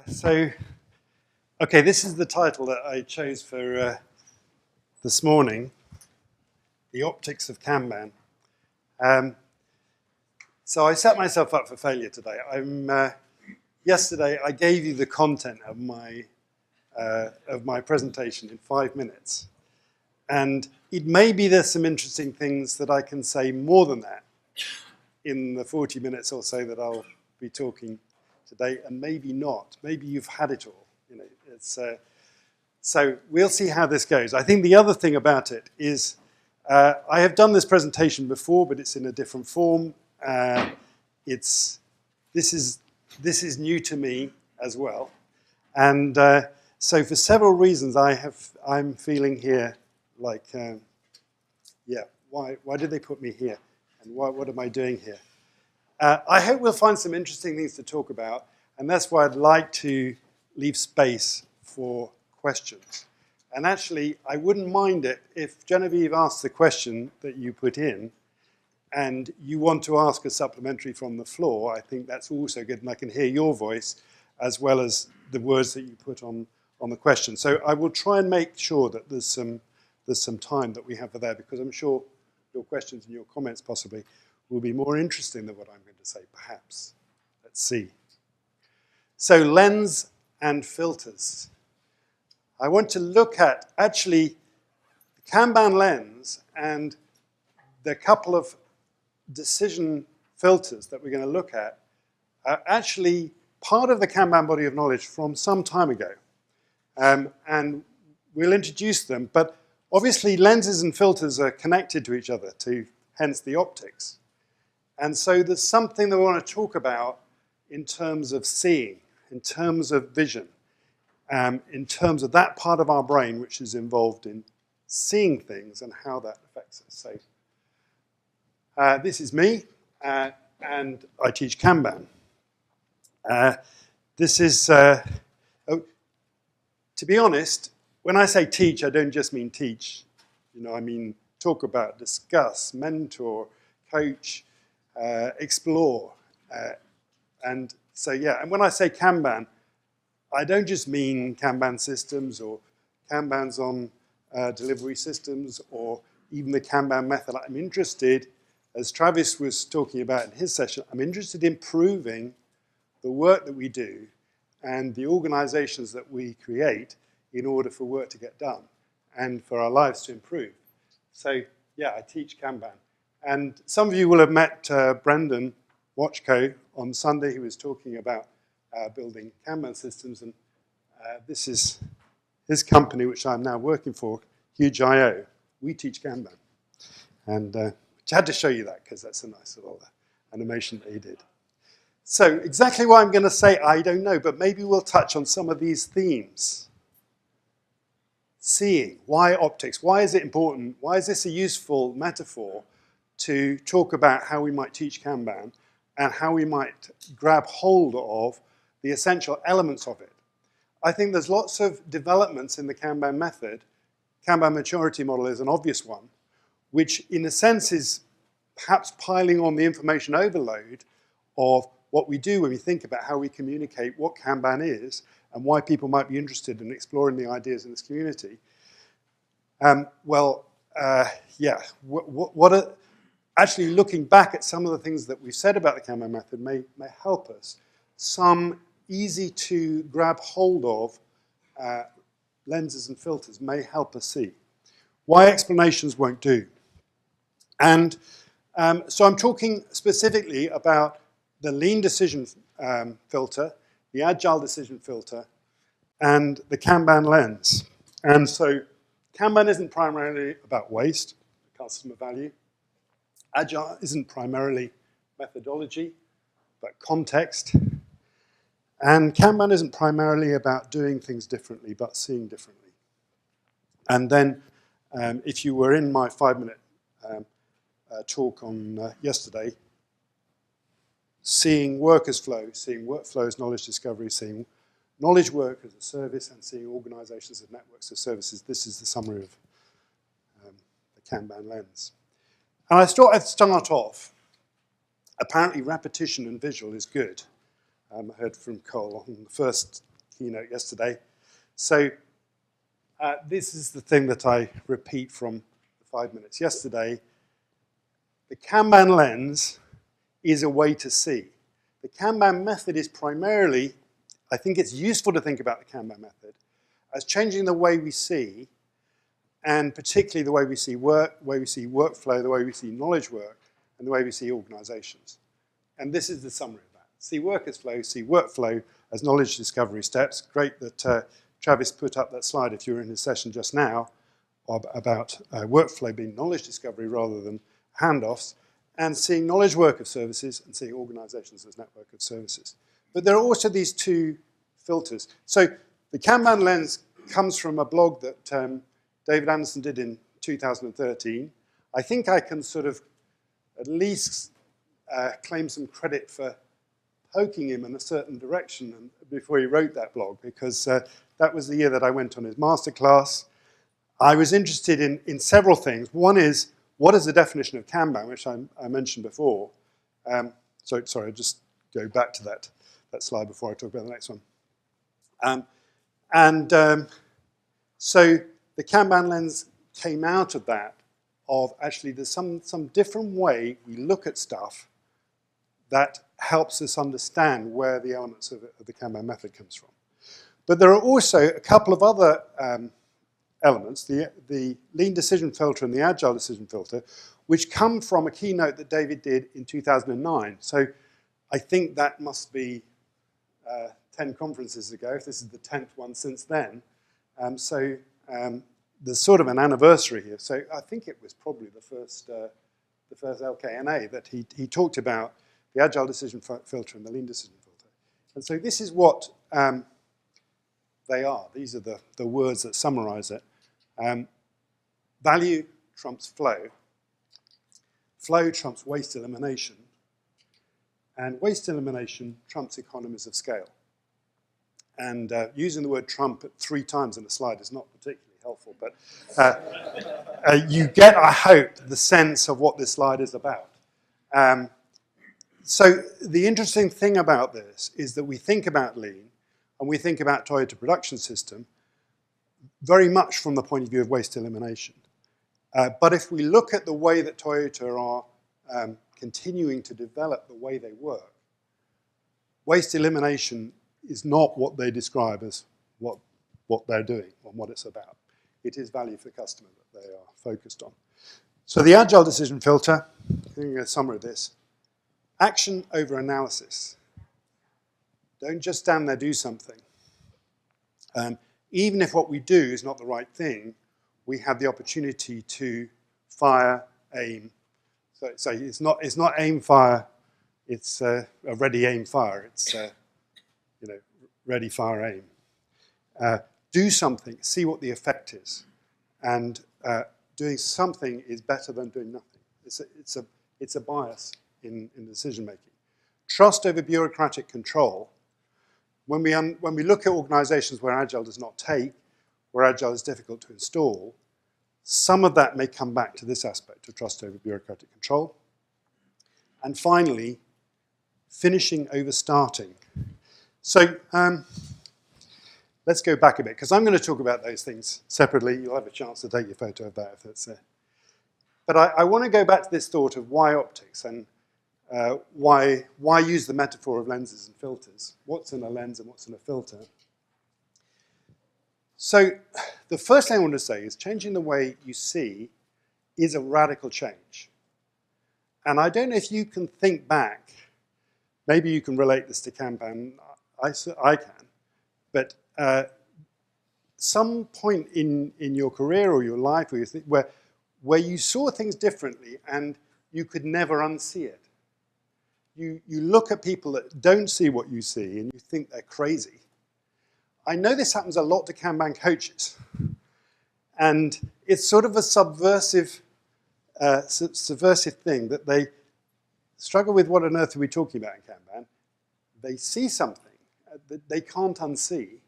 So, okay, this is the title that I chose for this morning, The Optics of Kanban. So I set myself up for failure today. Yesterday I gave you the content of my presentation in 5 minutes. And it may be there's some interesting things that I can say more than that in the 40 minutes or so that I'll be talking today, and maybe not. Maybe you've had it all. You know, so we'll see how this goes. I think the other thing about it is I have done this presentation before, but it's in a different form. This is new to me as well, and so for several reasons I'm feeling here like why did they put me here, and what am I doing here? I hope we'll find some interesting things to talk about, and that's why I'd like to leave space for questions. And actually, I wouldn't mind it if Genevieve asks the question that you put in, and you want to ask a supplementary from the floor. I think that's also good, and I can hear your voice as well as the words that you put on the question. So I will try and make sure that there's some time that we have for there, because I'm sure your questions and your comments possibly will be more interesting than what I'm going to say, perhaps. Let's see. So lens and filters. I want to look at, actually, the Kanban lens and the couple of decision filters that we're going to look at are actually part of the Kanban body of knowledge from some time ago. And we'll introduce them, but obviously lenses and filters are connected to each other, hence the optics. And so there's something that we want to talk about in terms of seeing, in terms of vision, in terms of that part of our brain which is involved in seeing things and how that affects us. So this is me, and I teach Kanban. This is, to be honest, when I say teach, I don't just mean teach. You know, I mean talk about, discuss, mentor, coach, explore. And so, yeah, and when I say Kanban, I don't just mean Kanban systems or Kanbans on delivery systems or even the Kanban method. I'm interested, as Travis was talking about in his session, I'm interested in proving the work that we do and the organizations that we create in order for work to get done and for our lives to improve. So, yeah, I teach Kanban. And some of you will have met Brendan Watchko on Sunday. He was talking about building Kanban systems, and this is his company, which I'm now working for, Huge.io. We teach Kanban. And I had to show you that because that's a nice little animation that he did. So exactly what I'm going to say, I don't know, but maybe we'll touch on some of these themes. Seeing, why optics? Why is it important? Why is this a useful metaphor to talk about how we might teach Kanban and how we might grab hold of the essential elements of it? I think there's lots of developments in the Kanban method. Kanban maturity model is an obvious one, which in a sense is perhaps piling on the information overload of what we do when we think about how we communicate what Kanban is and why people might be interested in exploring the ideas in this community. Actually looking back at some of the things that we've said about the Kanban method may help us. Some easy to grab hold of lenses and filters may help us see why explanations won't do. And so I'm talking specifically about the lean decision filter, the agile decision filter, and the Kanban lens. And so Kanban isn't primarily about waste, customer value. Agile isn't primarily methodology, but context. And Kanban isn't primarily about doing things differently, but seeing differently. And then if you were in my 5-minute talk on yesterday, seeing work as flow, seeing workflow as knowledge discovery, seeing knowledge work as a service, and seeing organizations as networks of services. This is the summary of the Kanban lens. And I thought I'd start off. Apparently repetition and visual is good. I heard from Cole on the first keynote yesterday. So this is the thing that I repeat from the 5 minutes yesterday. The Kanban lens is a way to see. The Kanban method is primarily, I think it's useful to think about the Kanban method as changing the way we see, and particularly the way we see work, the way we see workflow, the way we see knowledge work, and the way we see organizations. And this is the summary of that. See work as flow, see workflow as knowledge discovery steps. Great that Travis put up that slide if you were in his session just now about workflow being knowledge discovery rather than handoffs, and seeing knowledge work of services and seeing organizations as network of services. But there are also these two filters. So the Kanban lens comes from a blog that David Anderson did in 2013. I think I can sort of at least claim some credit for poking him in a certain direction before he wrote that blog, because that was the year that I went on his masterclass. I was interested in several things. One is, what is the definition of Kanban, which I mentioned before. Sorry, I'll just go back to that slide before I talk about the next one. So the Kanban lens came out of that, of actually there's some different way we look at stuff that helps us understand where the elements of the Kanban method comes from. But there are also a couple of other elements, the lean decision filter and the agile decision filter, which come from a keynote that David did in 2009. So I think that must be 10 conferences ago, if this is the 10th one since then. There's sort of an anniversary here. So I think it was probably the first LKNA that he talked about the agile decision filter and the lean decision filter. And so this is what they are. These are the words that summarize it. Value trumps flow. Flow trumps waste elimination. And waste elimination trumps economies of scale. And using the word trump 3 times in a slide is not particularly helpful, but you get, I hope, the sense of what this slide is about. So the interesting thing about this is that we think about lean and we think about Toyota Production System very much from the point of view of waste elimination. But if we look at the way that Toyota are continuing to develop the way they work, waste elimination is not what they describe as what they're doing or what it's about. It is value for the customer that they are focused on. So the agile decision filter, giving a summary of this, action over analysis. Don't just stand there, do something. Even if what we do is not the right thing, we have the opportunity to fire, aim. So it's not aim, fire, it's a ready, aim, fire. It's ready, fire, aim. Do something, see what the effect is. And doing something is better than doing nothing. It's a bias in decision making. Trust over bureaucratic control. When we look at organizations where Agile does not take, where Agile is difficult to install, some of that may come back to this aspect of trust over bureaucratic control. And finally, finishing over starting. So let's go back a bit, because I'm going to talk about those things separately. You'll have a chance to take your photo of that if it's there. But I want to go back to this thought of why optics and why use the metaphor of lenses and filters. What's in a lens and what's in a filter? So the first thing I want to say is changing the way you see is a radical change. And I don't know if you can think back. Maybe you can relate this to Kanban. I can. But some point in your career or your life where you saw things differently and you could never unsee it. You look at people that don't see what you see and you think they're crazy. I know this happens a lot to Kanban coaches. And it's sort of a subversive thing that they struggle with. What on earth are we talking about in Kanban? They see something that they can't unsee.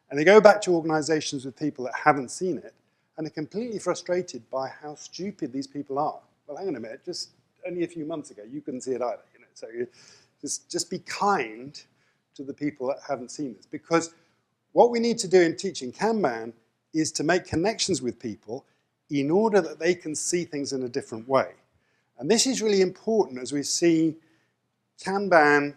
And they go back to organizations with people that haven't seen it and are completely frustrated by how stupid these people are. Well, hang on a minute, just only a few months ago, you couldn't see it either. So just be kind to the people that haven't seen this. Because What we need to do in teaching Kanban is to make connections with people in order that they can see things in a different way. And this is really important as we see Kanban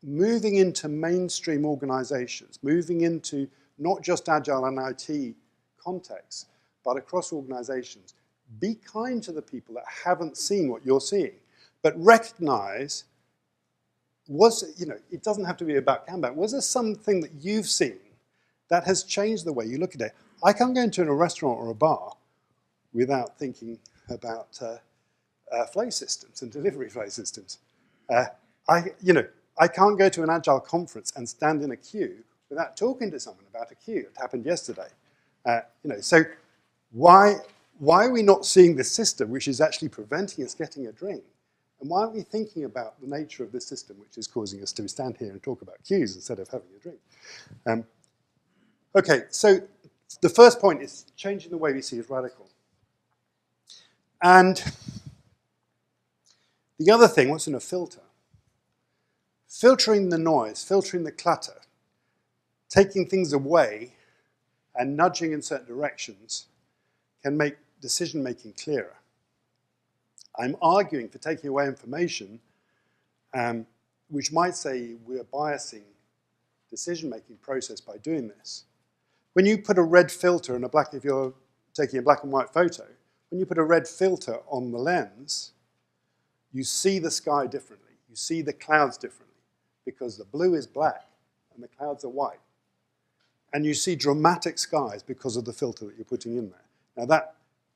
moving into mainstream organizations, moving into not just Agile and IT contexts, but across organizations. Be kind to the people that haven't seen what you're seeing, but recognize, it doesn't have to be about Kanban. Was there something that you've seen that has changed the way you look at it? I can't go into a restaurant or a bar without thinking about flow systems and delivery flow systems. I can't go to an Agile conference and stand in a queue without talking to someone about a queue. It happened yesterday. So why are we not seeing this system, which is actually preventing us getting a drink? And why aren't we thinking about the nature of this system, which is causing us to stand here and talk about queues instead of having a drink? Okay, so the first point is changing the way we see is radical. And the other thing, what's in a filter? Filtering the noise, filtering the clutter, taking things away and nudging in certain directions can make decision-making clearer. I'm arguing for taking away information, which might say we're biasing decision-making process by doing this. When you put a red filter in if you're taking a black and white photo, when you put a red filter on the lens, you see the sky differently. You see the clouds differently because the blue is black and the clouds are white. And you see dramatic skies because of the filter that you're putting in there. Now that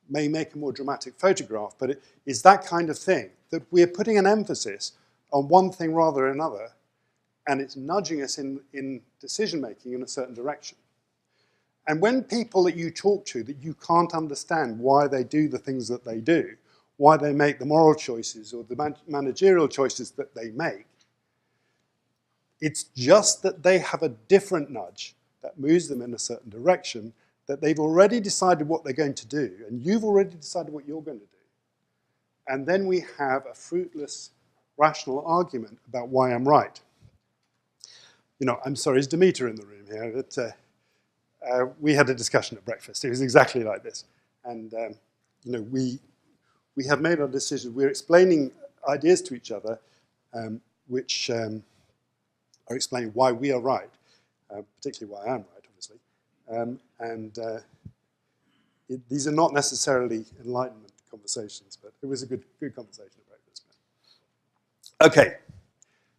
may make a more dramatic photograph, but it is that kind of thing, that we're putting an emphasis on one thing rather than another, and it's nudging us in decision-making in a certain direction. And when people that you talk to that you can't understand why they do the things that they do, why they make the moral choices or the managerial choices that they make, it's just that they have a different nudge that moves them in a certain direction, that they've already decided what they're going to do, and you've already decided what you're going to do. And then we have a fruitless, rational argument about why I'm right. I'm sorry, is Demeter in the room here? That we had a discussion at breakfast. It was exactly like this. And we have made our decisions. We're explaining ideas to each other, which are explaining why we are right, particularly why I'm right, obviously. These are not necessarily enlightenment conversations, but it was a good conversation at breakfast. Okay,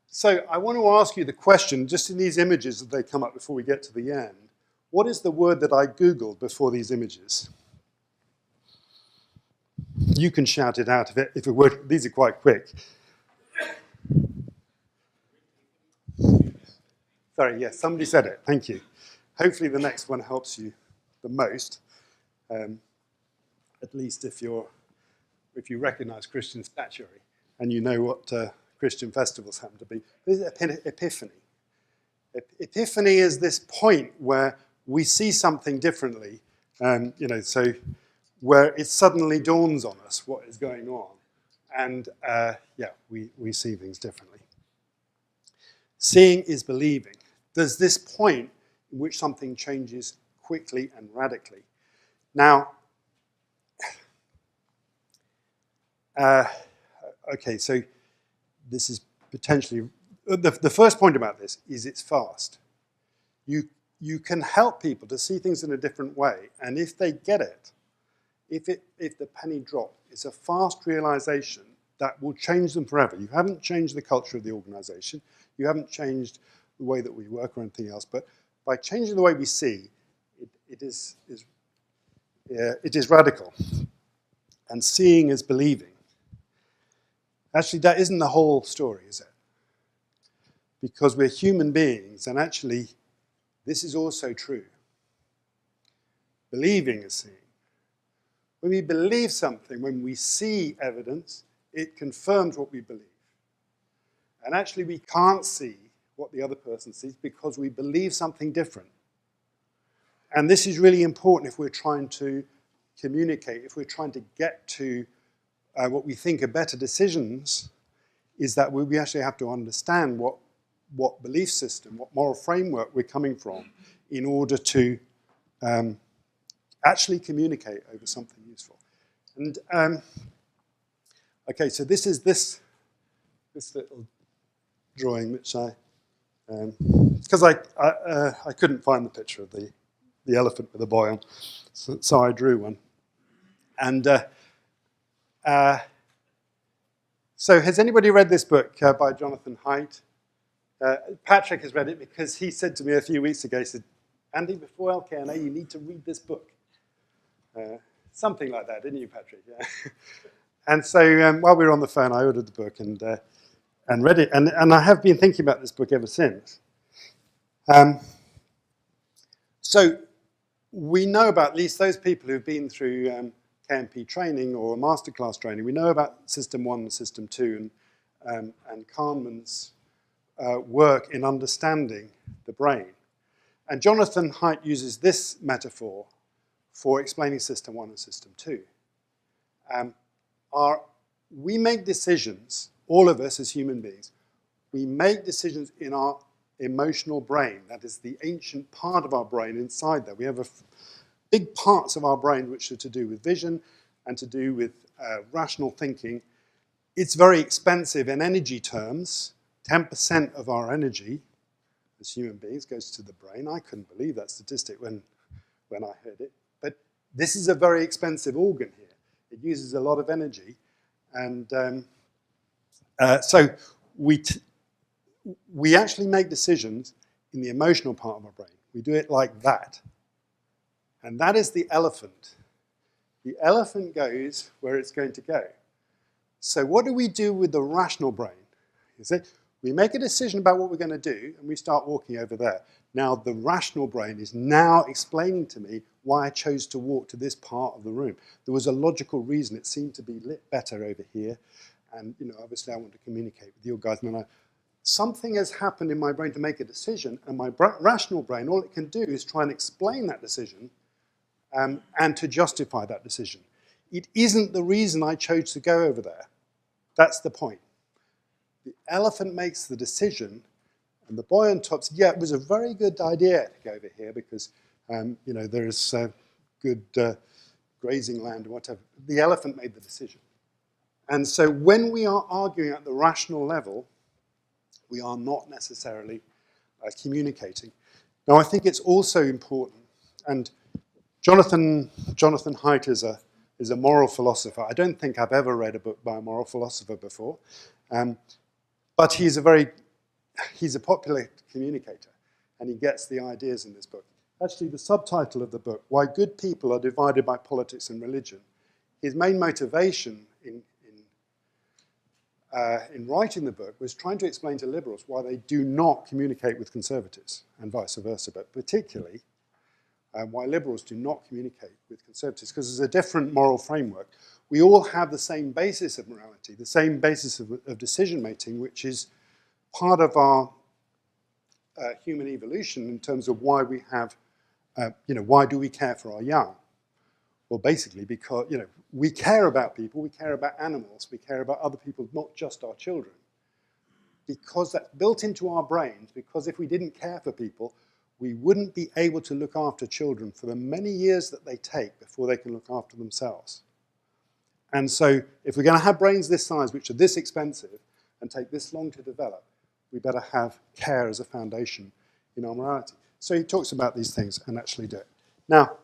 so I want to ask you the question, just in these images that they come up before we get to the end, what is the word that I Googled before these images? You can shout it out if it were. These are quite quick. Sorry, yes, somebody said it. Thank you. Hopefully the next one helps you the most, at least if you recognize Christian statuary and you know what Christian festivals happen to be. This is Epiphany. Epiphany is this point where we see something differently, so where it suddenly dawns on us what is going on. And we see things differently. Seeing is believing. There's this point in which something changes quickly and radically. Now, okay, so this is potentially, the first point about this is it's fast. You can help people to see things in a different way, and if they get it, if the penny drops, it's a fast realization that will change them forever. You haven't changed the culture of the organization, you haven't changed the way that we work or anything else, but by changing the way we see, it is radical. And seeing is believing. Actually, that isn't the whole story, is it? Because we're human beings, and actually, this is also true. Believing is seeing. When we believe something, when we see evidence, it confirms what we believe. And actually, we can't see what the other person sees because we believe something different. And this is really important if we're trying to communicate, if we're trying to get to what we think are better decisions, is that we actually have to understand what what belief system, what moral framework we're coming from in order to actually communicate over something useful. And okay, so this is this little drawing, which because I couldn't find the picture of the elephant with the boy on, so I drew one. And so has anybody read this book by Jonathan Haidt? Patrick has read it because he said to me a few weeks ago, he said, Andy, before LKNA, you need to read this book. Something like that, didn't you, Patrick? Yeah. And so while we were on the phone, I ordered the book and read it. And I have been thinking about this book ever since. So we know about, at least those people who've been through KMP training or masterclass training, we know about System 1 and System 2 and Kahneman's work in understanding the brain. And Jonathan Haidt uses this metaphor for explaining System 1 and System 2. We make decisions, all of us as human beings, we make decisions in our emotional brain. That is the ancient part of our brain inside there. We have big parts of our brain which are to do with vision and to do with rational thinking. It's very expensive in energy terms. 10% of our energy as human beings goes to the brain. I couldn't believe that statistic when I heard it. But this is a very expensive organ here. It uses a lot of energy. And so we actually make decisions in the emotional part of our brain. We do it like that. And that is the elephant. The elephant goes where it's going to go. So what do we do with the rational brain? You see, we make a decision about what we're going to do, and we start walking over there. Now, the rational brain is now explaining to me why I chose to walk to this part of the room. There was a logical reason. It seemed to be lit better over here. And, you know, obviously I want to communicate with you guys. And something has happened in my brain to make a decision, and my rational brain, all it can do is try and explain that decision and to justify that decision. It isn't the reason I chose to go over there. That's the point. The elephant makes the decision, and the boy on top says, yeah, it was a very good idea to go over here because, you know, there is good grazing land or whatever. The elephant made the decision. And so when we are arguing at the rational level, we are not necessarily communicating. Now, I think it's also important, and Jonathan Haidt is a moral philosopher. I don't think I've ever read a book by a moral philosopher before, but he's a popular communicator, and he gets the ideas in this book. Actually, the subtitle of the book, Why Good People Are Divided by Politics and Religion, his main motivation in writing the book was trying to explain to liberals why they do not communicate with conservatives, and vice versa, but particularly why liberals do not communicate with conservatives, because there's a different moral framework. We all have the same basis of morality, the same basis of decision-making, which is part of our human evolution in terms of why we have, you know, why do we care for our young? Well, basically because, you know, we care about people, we care about animals, we care about other people, not just our children. Because that's built into our brains, because if we didn't care for people, we wouldn't be able to look after children for the many years that they take before they can look after themselves. And so if we're going to have brains this size, which are this expensive, and take this long to develop, we better have care as a foundation in our morality. So he talks about these things and actually do it. Now,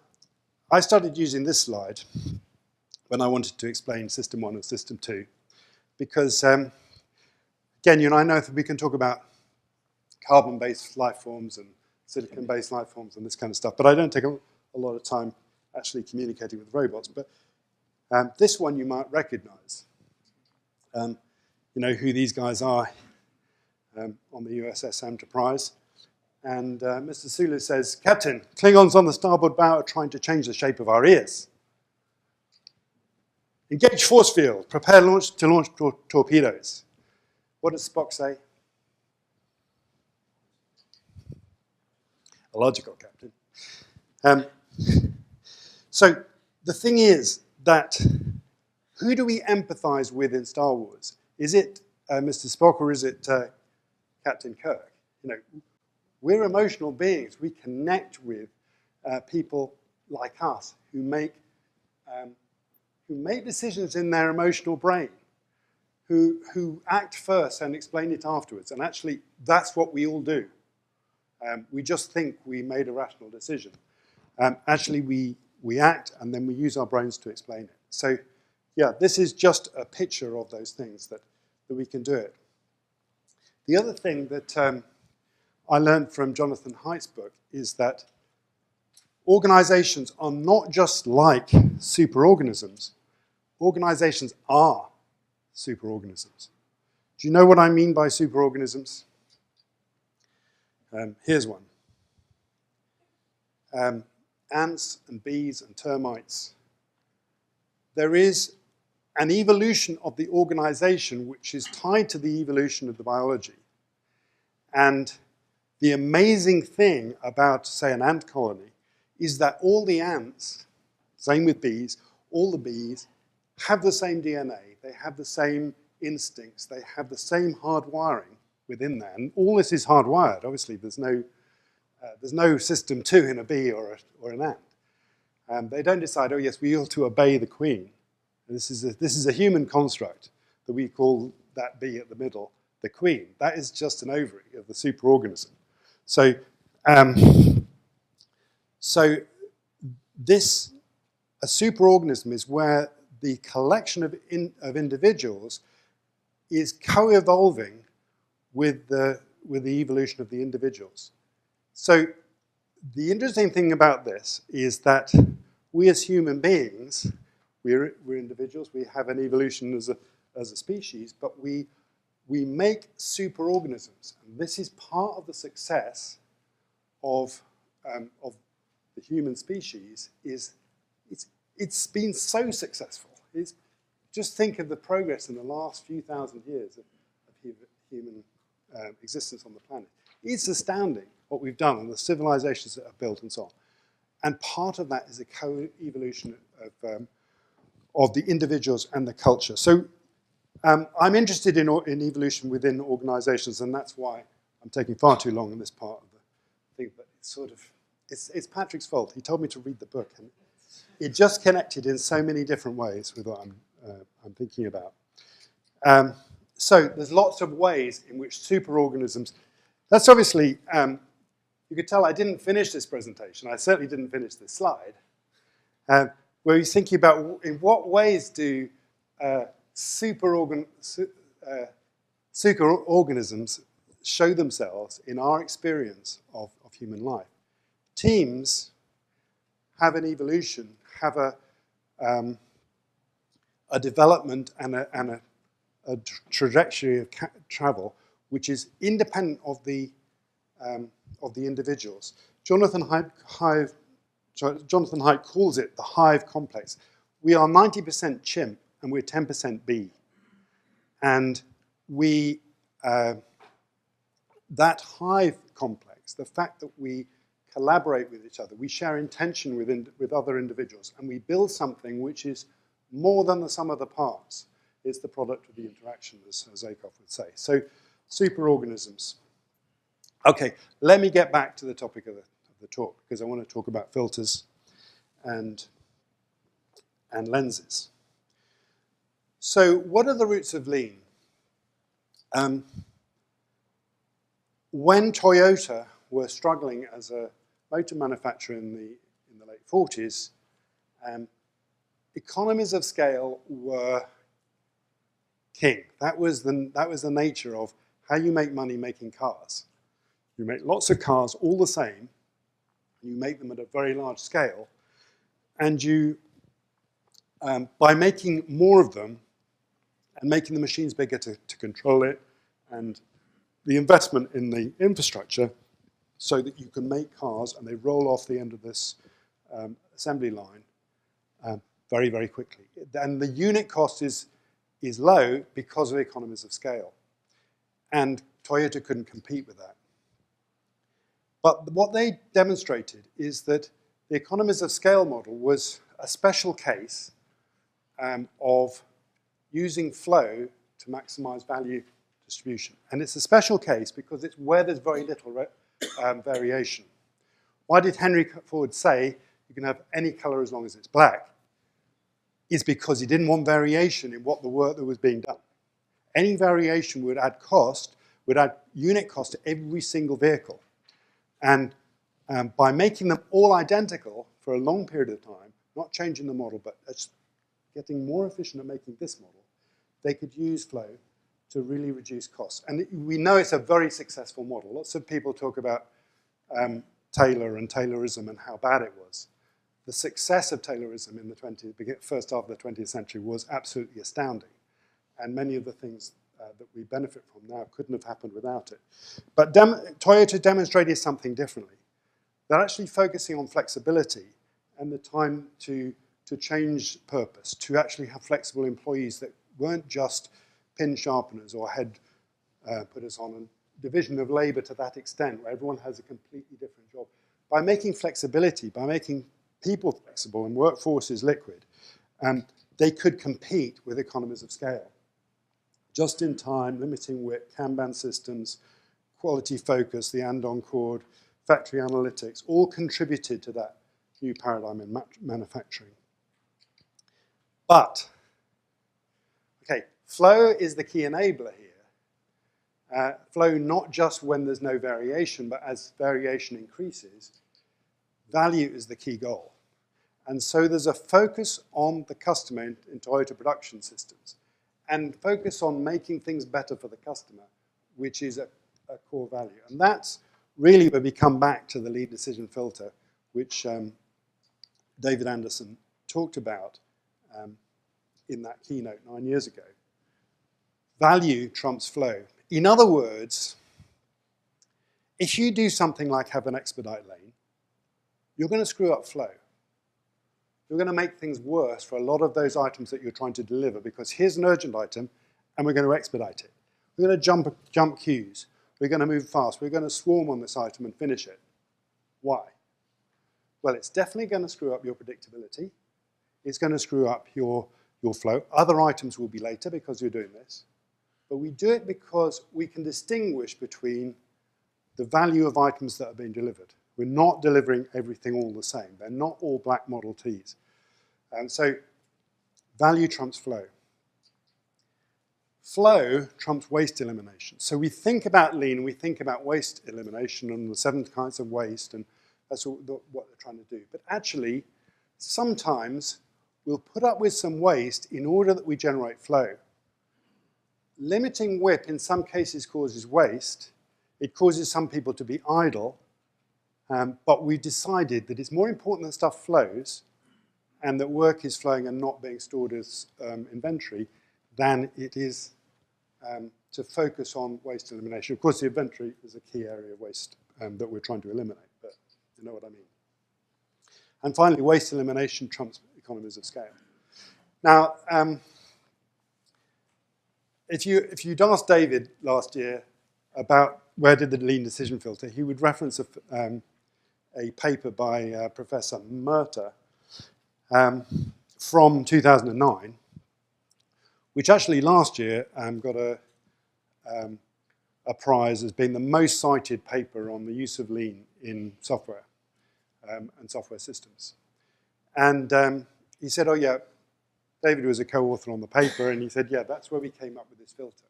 I started using this slide when I wanted to explain System 1 and System 2, because, again, you know, I know that we can talk about carbon-based life forms and silicon-based life forms and this kind of stuff, but I don't take a lot of time actually communicating with robots. But this one you might recognize. You know who these guys are on the USS Enterprise. And Mr. Sulu says, Captain, Klingons on the starboard bow are trying to change the shape of our ears. Engage force field. Prepare to launch torpedoes. What does Spock say? Illogical, Captain. So the thing is that who do we empathize with in Star Wars? Is it Mr. Spock or is it Captain Kirk? we're emotional beings. We connect with people like us who make decisions in their emotional brain, who act first and explain it afterwards. And actually, that's what we all do. We just think we made a rational decision. Actually, we act, and then we use our brains to explain it. So, yeah, this is just a picture of those things that we can do it. The other thing that I learned from Jonathan Haidt's book is that organizations are not just like superorganisms. Organizations are superorganisms. Do you know what I mean by superorganisms? Here's one. Ants and bees and termites. There is an evolution of the organization which is tied to the evolution of the biology. And the amazing thing about, say, an ant colony is that all the ants, same with bees, all the bees have the same DNA, they have the same instincts, they have the same hardwiring within there. And all this is hardwired. Obviously, there's no system 2 in a bee or an ant. They don't decide, oh yes, we ought to obey the queen. This is a human construct that we call that bee at the middle the queen. That is just an ovary of the superorganism. So, a superorganism is where the collection of individuals is co-evolving with the evolution of the individuals. So the interesting thing about this is that we as human beings, we're individuals, we have an evolution as a species, but we make superorganisms. And this is part of the success of the human species. It's been so successful. Just think of the progress in the last few thousand years of human existence on the planet. It's astounding what we've done and the civilizations that are built and so on. And part of that is a co-evolution of the individuals and the culture. So I'm interested in evolution within organizations, and that's why I'm taking far too long in this part of the thing. But it's Patrick's fault. He told me to read the book, and it just connected in so many different ways with what I'm thinking about. So there's lots of ways in which superorganisms. That's obviously, you could tell I didn't finish this presentation. I certainly didn't finish this slide. Where he's thinking about in what ways do superorganisms show themselves in our experience of human life. Teams have an evolution, have a development and a trajectory of travel which is independent of the individuals. Jonathan Haidt calls it the hive complex. We are 90% chimp and we're 10% bee. And that hive complex, the fact that we collaborate with each other, we share intention with other individuals, and we build something which is more than the sum of the parts, is the product of the interaction, as Akoff would say. So, superorganisms. Okay, let me get back to the topic of the talk, because I want to talk about filters and lenses. So, what are the roots of lean? When Toyota were struggling as a motor manufacturer in the late 40s, economies of scale were king. That was the nature of how you make money making cars. You make lots of cars all the same, and you make them at a very large scale, and you, by making more of them and making the machines bigger to control it, and the investment in the infrastructure so that you can make cars and they roll off the end of this assembly line very, very quickly. And the unit cost is low because of economies of scale. And Toyota couldn't compete with that. But what they demonstrated is that the economies of scale model was a special case of using flow to maximize value to distribution. And it's a special case because it's where there's very little variation. Why did Henry Ford say you can have any color as long as it's black? Is because he didn't want variation in what the work that was being done. Any variation would add cost, would add unit cost to every single vehicle. And by making them all identical for a long period of time, not changing the model, but getting more efficient at making this model, they could use flow to really reduce costs. And we know it's a very successful model. Lots of people talk about Taylor and Taylorism and how bad it was. The success of Taylorism in the first half of the 20th century was absolutely astounding. And many of the things that we benefit from now couldn't have happened without it. But Toyota demonstrated something differently. They're actually focusing on flexibility and the time to change purpose, to actually have flexible employees that weren't just pin sharpeners or head putters on a division of labor to that extent, where everyone has a completely different job. By making flexibility, by making people flexible and workforces liquid, they could compete with economies of scale. Just in time, limiting width, Kanban systems, quality focus, the Andon cord, factory analytics, all contributed to that new paradigm in manufacturing. But, okay, flow is the key enabler here. Flow not just when there's no variation, but as variation increases, value is the key goal. And so there's a focus on the customer in Toyota production systems, and focus on making things better for the customer, which is a core value. And that's really where we come back to the lead decision filter, which David Anderson talked about in that keynote 9 years ago. Value trumps flow. In other words, if you do something like have an expedite lane, you're going to screw up flow. You're going to make things worse for a lot of those items that you're trying to deliver, because here's an urgent item and we're going to expedite it. We're going to jump queues. We're going to move fast. We're going to swarm on this item and finish it. Why? Well, it's definitely going to screw up your predictability. It's going to screw up your flow. Other items will be later because you're doing this. But we do it because we can distinguish between the value of items that are being delivered. We're not delivering everything all the same. They're not all black Model Ts. And so value trumps flow. Flow trumps waste elimination. So we think about lean, we think about waste elimination and the 7 kinds of waste, and that's what they're trying to do. But actually, sometimes we'll put up with some waste in order that we generate flow. Limiting WIP in some cases causes waste. It causes some people to be idle. But we've decided that it's more important that stuff flows and that work is flowing and not being stored as inventory than it is to focus on waste elimination. Of course, the inventory is a key area of waste that we're trying to eliminate, but you know what I mean. And finally, waste elimination trumps economies of scale. Now, if you'd asked David last year about where did the lean decision filter, he would reference a paper by Professor Murta from 2009, which actually last year got a prize as being the most cited paper on the use of lean in software and software systems. And he said, oh yeah, David was a co-author on the paper, and he said, yeah, that's where we came up with this filter.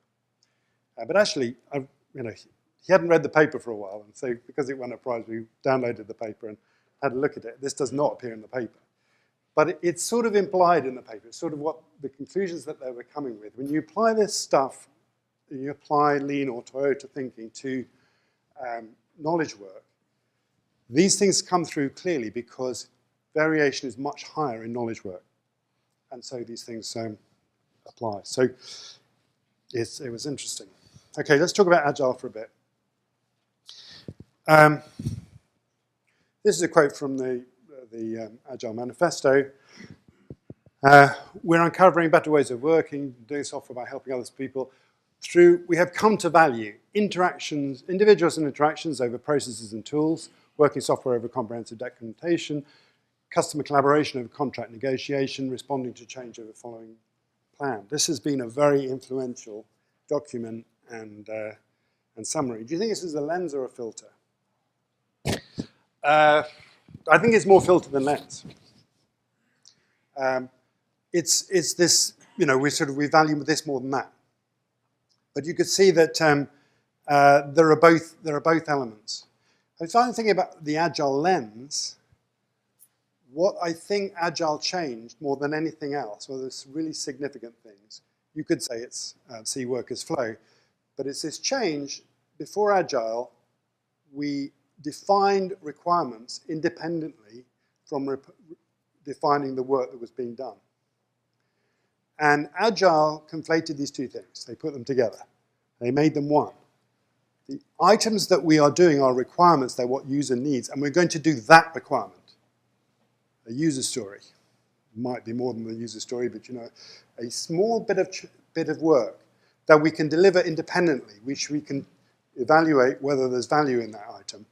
But actually, he hadn't read the paper for a while, and so because it won a prize, we downloaded the paper and had a look at it. This does not appear in the paper. But it's sort of implied in the paper. It's sort of what the conclusions that they were coming with. When you apply this stuff, you apply lean or Toyota thinking to knowledge work, these things come through clearly because variation is much higher in knowledge work. And so these things apply. So it was interesting. Okay, let's talk about Agile for a bit. This is a quote from the Agile Manifesto. We're uncovering better ways of working, doing software by helping other people. We have come to value interactions, individuals and interactions over processes and tools, working software over comprehensive documentation, customer collaboration over contract negotiation, responding to change over following plan. This has been a very influential document and summary. Do you think this is a lens or a filter? I think it's more filter than lens. It's this, you know, we value this more than that. But you could see that there are both elements. If I'm thinking about the Agile lens, what I think Agile changed more than anything else, well, there's really significant things. You could say it's see work as flow, but it's this change. Before Agile, we defined requirements independently from defining the work that was being done. And Agile conflated these two things. They put them together. They made them one. The items that we are doing are requirements. They're what user needs. And we're going to do that requirement. A user story. Might be more than the user story, but you know, a small bit of work that we can deliver independently, which we can evaluate whether there's value in that item.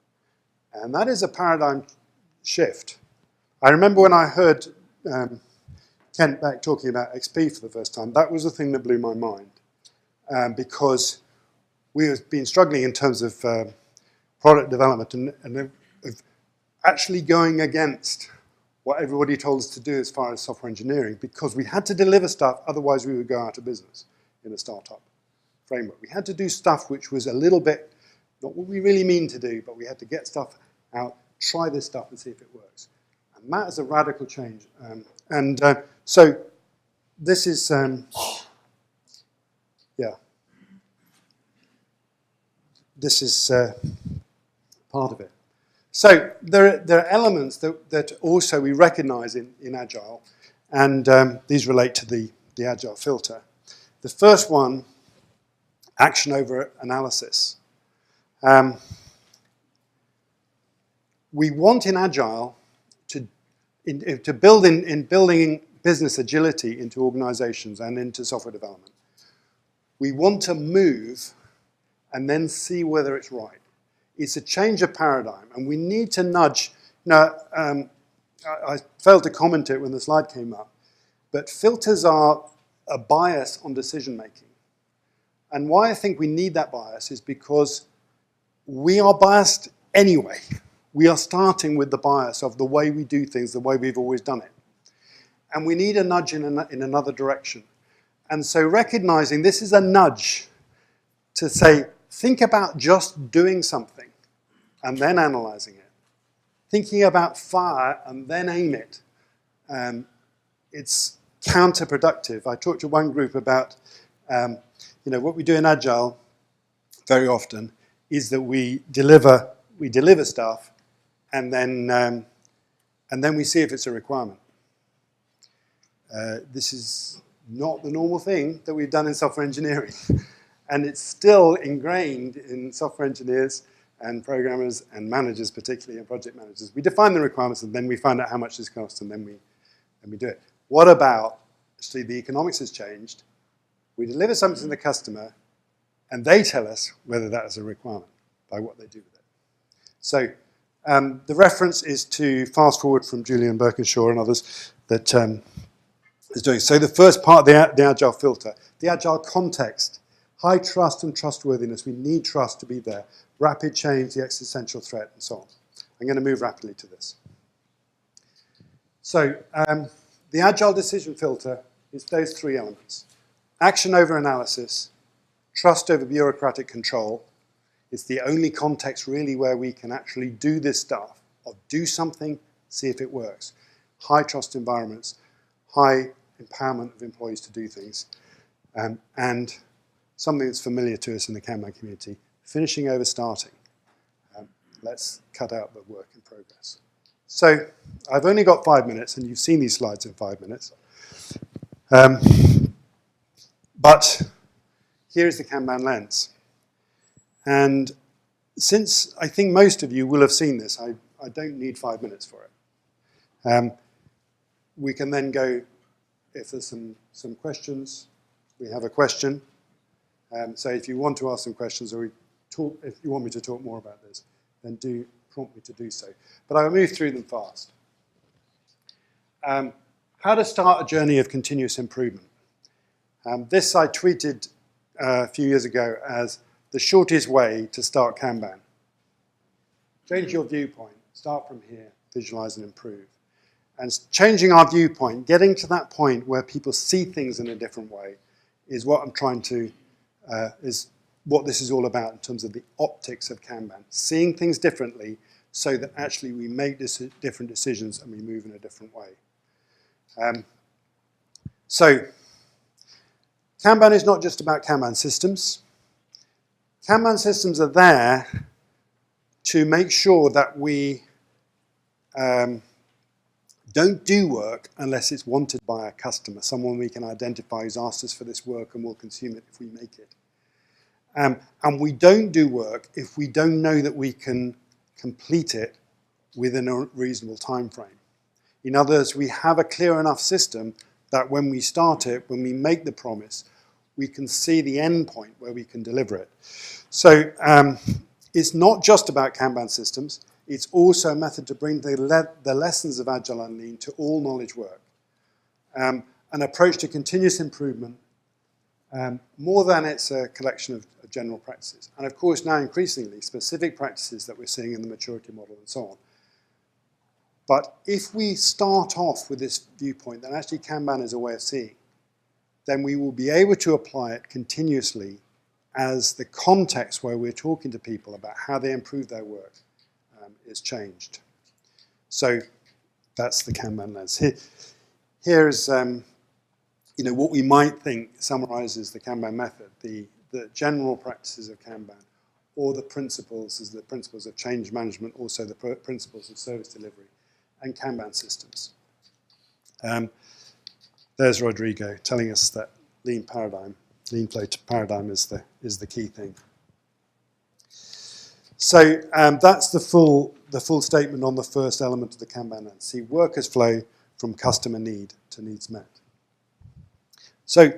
And that is a paradigm shift. I remember when I heard Kent Beck talking about XP for the first time, that was the thing that blew my mind. Because we have been struggling in terms of product development and of actually going against what everybody told us to do as far as software engineering, because we had to deliver stuff, otherwise we would go out of business in a startup framework. We had to do stuff which was a little bit, not what we really mean to do, but we had to get stuff out, try this stuff and see if it works. And that is a radical change. So this is, this is part of it. So there are elements that also we recognize in Agile, and these relate to the Agile filter. The first one, action over analysis. We want in Agile to build in building business agility into organizations and into software development. We want to move and then see whether it's right. It's a change of paradigm, and we need to nudge. Now, I failed to comment it when the slide came up, but filters are a bias on decision making. And why I think we need that bias is because we are biased anyway. We are starting with the bias of the way we do things, the way we've always done it. And we need a nudge in another direction. And so recognizing this is a nudge to say, think about just doing something and then analyzing it. Thinking about fire and then aim it. It's counterproductive. I talked to one group about, what we do in Agile very often is that we deliver stuff and then we see if it's a requirement. This is not the normal thing that we've done in software engineering. And it's still ingrained in software engineers and programmers and managers, particularly and project managers. We define the requirements and then we find out how much this costs and then we do it. What about, actually the economics has changed. We deliver something to the customer and they tell us whether that is a requirement by what they do with it. So the reference is to Fast Forward from Julian Birkinshaw and others that is doing. So the first part, the Agile filter, the Agile context. High trust and trustworthiness. We need trust to be there. Rapid change, the existential threat, and so on. I'm going to move rapidly to this. So the Agile decision filter is those three elements. Action over analysis, trust over bureaucratic control. It's the only context really where we can actually do this stuff, or do something, see if it works. High trust environments, high empowerment of employees to do things, and something that's familiar to us in the Kanban community, finishing over starting. Let's cut out the work in progress. So I've only got 5 minutes, and you've seen these slides in 5 minutes. But here's the Kanban lens. And since I think most of you will have seen this, I don't need 5 minutes for it. We can then go, if there's some questions, we have a question. So if you want to ask some questions or if you want me to talk more about this, then do prompt me to do so. But I will move through them fast. How to start a journey of continuous improvement. This I tweeted a few years ago as the shortest way to start Kanban. Change your viewpoint. Start from here. Visualize and improve. And changing our viewpoint, getting to that point where people see things in a different way, is what I'm trying to, is what this is all about in terms of the optics of Kanban. Seeing things differently so that actually we make different decisions and we move in a different way. So, Kanban is not just about Kanban systems. Kanban systems are there to make sure that we don't do work unless it's wanted by a customer, someone we can identify who's asked us for this work and will consume it if we make it. And we don't do work if we don't know that we can complete it within a reasonable time frame. In other words, we have a clear enough system that when we start it, when we make the promise, we can see the end point where we can deliver it. So it's not just about Kanban systems. It's also a method to bring the lessons of Agile and Lean to all knowledge work. An approach to continuous improvement, more than it's a collection of general practices. And of course, now increasingly, specific practices that we're seeing in the maturity model and so on. But if we start off with this viewpoint that actually Kanban is a way of seeing, then we will be able to apply it continuously as the context where we're talking to people about how they improve their work is changed. So that's the Kanban lens. Here's what we might think summarizes the Kanban method, the general practices of Kanban, or the principles as the principles of change management, also the principles of service delivery, and Kanban systems. There's Rodrigo telling us that lean flow paradigm is the key thing. So that's the full statement on the first element of the Kanban lens. See, work as flow from customer need to needs met. So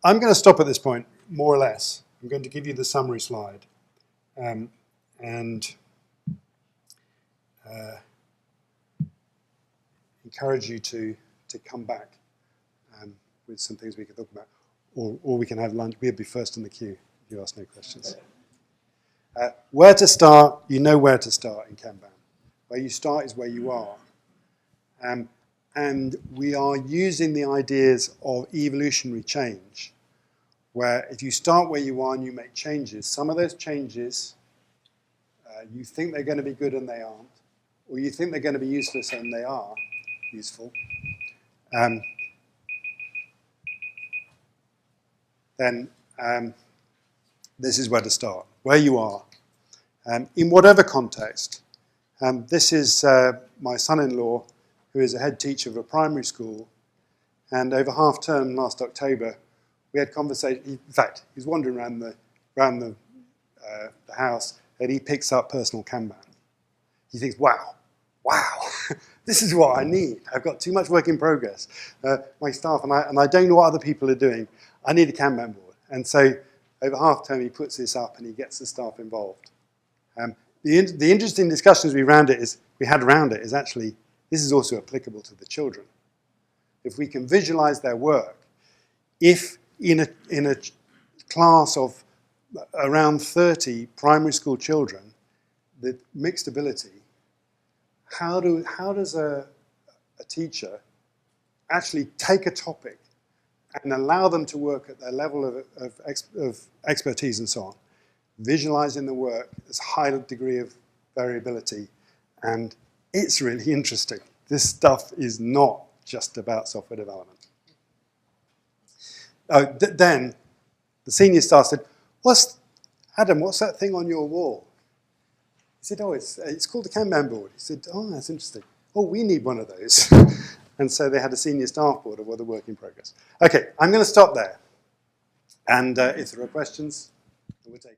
I'm going to stop at this point, more or less. I'm going to give you the summary slide and encourage you to come back with some things we can talk about. Or we can have lunch. We'll be first in the queue if you ask no questions. Where to start, you know where to start in Kanban. Where you start is where you are. And we are using the ideas of evolutionary change, where if you start where you are and you make changes, some of those changes, you think they're going to be good and they aren't, or you think they're going to be useless and they are useful, then this is where to start, where you are. In whatever context. This is my son-in-law, who is a head teacher of a primary school, and over half term last October, we had conversation. In fact, he was wandering around the house, and he picks up personal Kanban. He thinks, wow, this is what I need. I've got too much work in progress. My staff and I don't know what other people are doing. I need a Kanban board. And so over half term, he puts this up and he gets the staff involved. The interesting discussions we had around it is actually, this is also applicable to the children. If we can visualize their work, if in a class of around 30 primary school children, the mixed ability, how does a teacher actually take a topic and allow them to work at their level of expertise and so on, visualizing the work, there's a high degree of variability, and it's really interesting. This stuff is not just about software development. Then the senior staff said, Adam, what's that thing on your wall? He said, it's called a Kanban board. He said, that's interesting. We need one of those. And so they had a senior staff board of the work in progress. Okay, I'm going to stop there. And if there are questions, we'll take